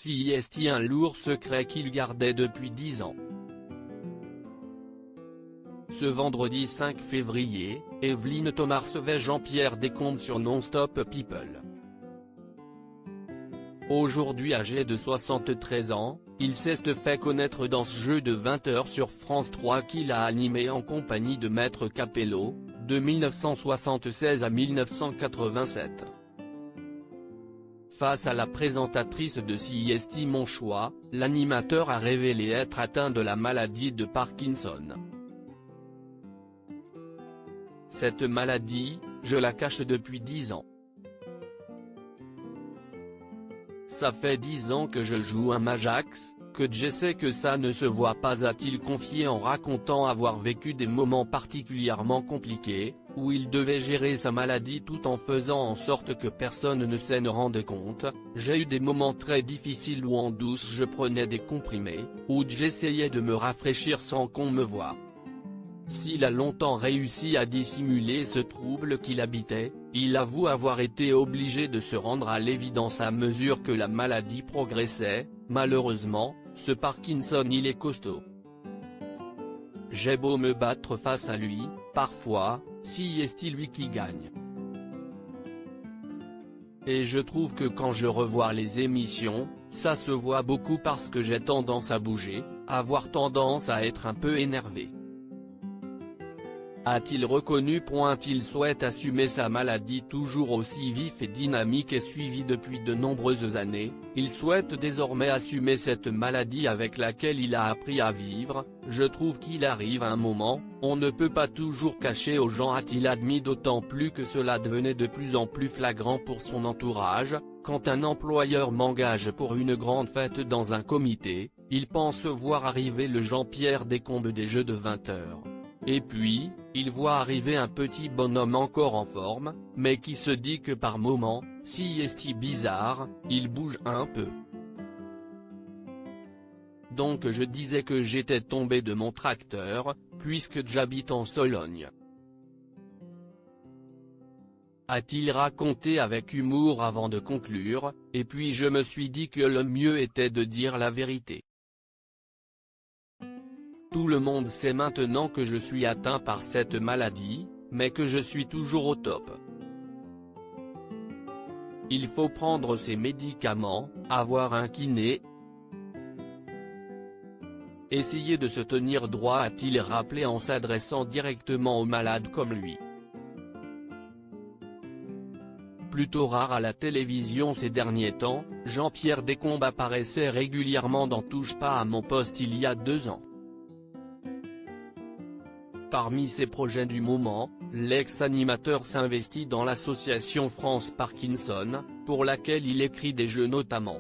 CIST, un lourd secret qu'il gardait depuis 10 ans. Ce vendredi 5 février, Evelyne Thomas recevait Jean-Pierre Descombes sur Non-Stop People. Aujourd'hui âgé de 73 ans, il s'est fait connaître dans ce jeu de 20h sur France 3 qu'il a animé en compagnie de Maître Capello, de 1976 à 1987. Face à la présentatrice de CIST Mon Choix, l'animateur a révélé être atteint de la maladie de Parkinson. Cette maladie, je la cache depuis 10 ans. Ça fait 10 ans que je joue un Majax, que j'essaie que ça ne se voit pas, a-t-il confié en racontant avoir vécu des moments particulièrement compliqués, où il devait gérer sa maladie tout en faisant en sorte que personne ne s'en rende compte. J'ai eu des moments très difficiles où en douce je prenais des comprimés, où j'essayais de me rafraîchir sans qu'on me voie. S'il a longtemps réussi à dissimuler ce trouble qu'il habitait, il avoue avoir été obligé de se rendre à l'évidence à mesure que la maladie progressait. Malheureusement, ce Parkinson il est costaud. J'ai beau me battre face à lui, parfois, c'est lui qui gagne. Et je trouve que quand je revois les émissions, ça se voit beaucoup parce que j'ai tendance à bouger, avoir tendance à être un peu énervé. A-t-il reconnu. Il souhaite assumer sa maladie toujours aussi vif et dynamique et suivi depuis de nombreuses années. Il souhaite désormais assumer cette maladie avec laquelle il a appris à vivre. Je trouve qu'il arrive un moment, on ne peut pas toujours cacher aux gens, a-t-il admis, d'autant plus que cela devenait de plus en plus flagrant pour son entourage. Quand un employeur m'engage pour une grande fête dans un comité, il pense voir arriver le Jean-Pierre Descombes des jeux de 20h. Et puis, il voit arriver un petit bonhomme encore en forme, mais qui se dit que par moments, si est bizarre, il bouge un peu. Donc je disais que j'étais tombé de mon tracteur, puisque j'habite en Sologne. A-t-il raconté avec humour avant de conclure, et puis je me suis dit que le mieux était de dire la vérité. Tout le monde sait maintenant que je suis atteint par cette maladie, mais que je suis toujours au top. Il faut prendre ses médicaments, avoir un kiné, essayer de se tenir droit, a-t-il rappelé en s'adressant directement aux malades comme lui. Plutôt rare à la télévision ces derniers temps, Jean-Pierre Descombes apparaissait régulièrement dans Touche pas à mon poste il y a 2 ans. Parmi ses projets du moment, l'ex-animateur s'investit dans l'association France Parkinson, pour laquelle il écrit des jeux notamment.